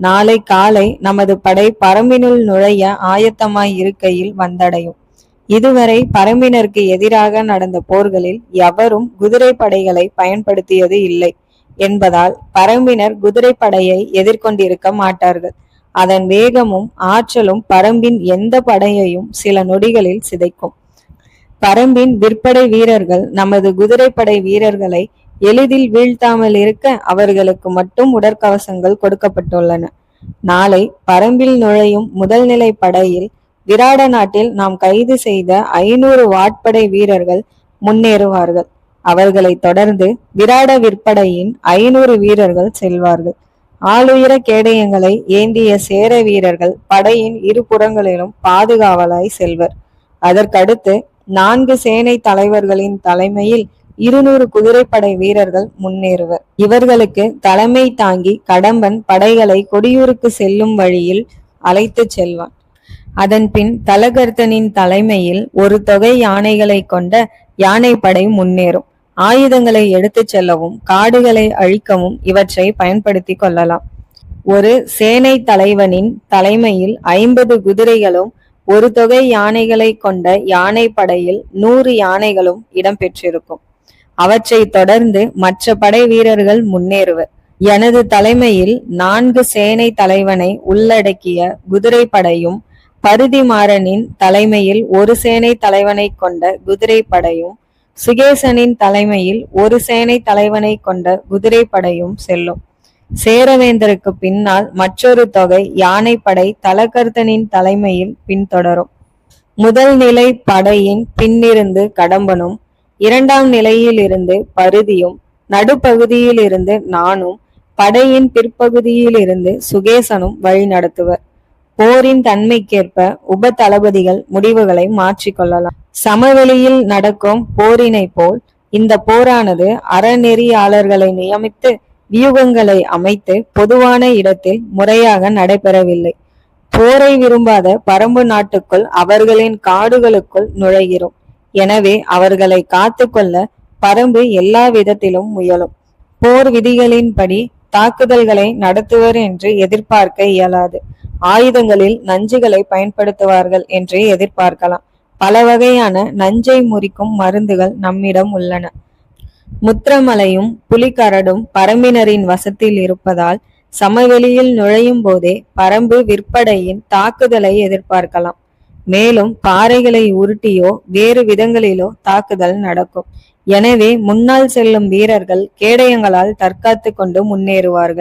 நாளை காலை நமது படை பரம்பினுள் நுழைய ஆயத்தமாய் இருக்கையில் வந்தடையும். இதுவரை பரம்பினருக்கு எதிராக நடந்த போர்களில் எவரும் குதிரை படைகளை பயன்படுத்தியது இல்லை என்பதால் பரம்பினர் குதிரை படையை எதிர்கொண்டிருக்க மாட்டார்கள். அதன் வேகமும் ஆற்றலும் பரம்பின் எந்த படையையும் சில நொடிகளில் சிதைக்கும். பரம்பின் விற்படை வீரர்கள் நமது குதிரைப்படை வீரர்களை எளிதில் வீழ்த்தாமல் இருக்க அவர்களுக்கு மட்டும் உடற்கவசங்கள் கொடுக்கப்பட்டுள்ளன. நாளை பரம்பில் நுழையும் முதல் நிலை படையில் விராட நாட்டில் நாம் கைது செய்த 500 வாட்படை வீரர்கள் முன்னேறுவார்கள். அவர்களை தொடர்ந்து விராட விற்படையின் 500 வீரர்கள் செல்வார்கள். ஆளுயர கேடயங்களை ஏந்திய சேர வீரர்கள் படையின் இரு புறங்களிலும் பாதுகாவலாய் செல்வர். அதற்கடுத்து 4 சேனை தலைவர்களின் தலைமையில் 200 குதிரைப்படை வீரர்கள் முன்னேறுவர். இவர்களுக்கு தலைமை தாங்கி கடம்பன் படைகளை கொடியூருக்கு செல்லும் வழியில் அழைத்து செல்வான். அதன் பின் தலகர்த்தனின் தலைமையில் ஒரு தொகை யானைகளை கொண்ட யானைப்படை முன்னேறும். ஆயுதங்களை எடுத்து செல்லவும் காடுகளை அழிக்கவும் இவற்றை பயன்படுத்தி கொள்ளலாம். ஒரு சேனை தலைவனின் தலைமையில் 50 குதிரைகளும் ஒரு தொகை யானைகளை கொண்ட யானை படையில் 100 யானைகளும் இடம்பெற்றிருக்கும். அவற்றை தொடர்ந்து மற்ற படை வீரர்கள் முன்னேறுவர். எனது தலைமையில் 4 சேனை தலைவனை உள்ளடக்கிய குதிரை படையும் பருதிமாறனின் தலைமையில் ஒரு சேனை தலைவனை கொண்ட குதிரை படையும் சுகேசனின் தலைமையில் ஒரு சேனை தலைவனை கொண்ட குதிரை படையும் செல்லும். சேரவேந்தருக்கு பின்னால் மற்றொரு தொகை யானைப்படை தலகர்த்தனின் தலைமையில் பின்தொடரும். முதல் நிலை படையின் பின்னிருந்து கடம்பனும், 2ஆம் நிலையில் இருந்து பருதியும், நடுப்பகுதியில் இருந்து நானும், படையின் பிற்பகுதியில் இருந்து சுகேசனும் வழி நடத்துவர். போரின் தன்மைக்கேற்ப உப தளபதிகள் முடிவுகளை மாற்றிக்கொள்ளலாம். சமவெளியில் நடக்கும் போரினை போல் இந்த போரானது அறநெறியாளர்களை நியமித்து வியூகங்களை அமைத்து பொதுவான இடத்தில் முறையாக நடைபெறவில்லை. போரை விரும்பாத பரம்பு நாட்டுக்குள் அவர்களின் காடுகளுக்குள் நுழைகிறோம். எனவே அவர்களை காத்து கொள்ள பரம்பு எல்லா விதத்திலும் முயலும். போர் விதிகளின்படி தாக்குதல்களை நடத்துவர் என்று எதிர்பார்க்க இயலாது. ஆயுதங்களில் நஞ்சுகளை பயன்படுத்துவார்கள் என்று எதிர்பார்க்கலாம். பல வகையான நஞ்சை முறிக்கும் மருந்துகள் நம்மிடம் உள்ளன. முத்திரமலையும் புலிகரடும் பரம்பினரின் வசத்தில் இருப்பதால் சமவெளியில் நுழையும் போதே பரம்பு விற்படையின் தாக்குதலை எதிர்பார்க்கலாம். மேலும் பாறைகளை உருட்டியோ வேறு விதங்களிலோ தாக்குதல் நடக்கும். எனவே முன்னால் செல்லும் வீரர்கள் கேடயங்களால் தற்காத்து கொண்டு முன்னேறுவார்கள்.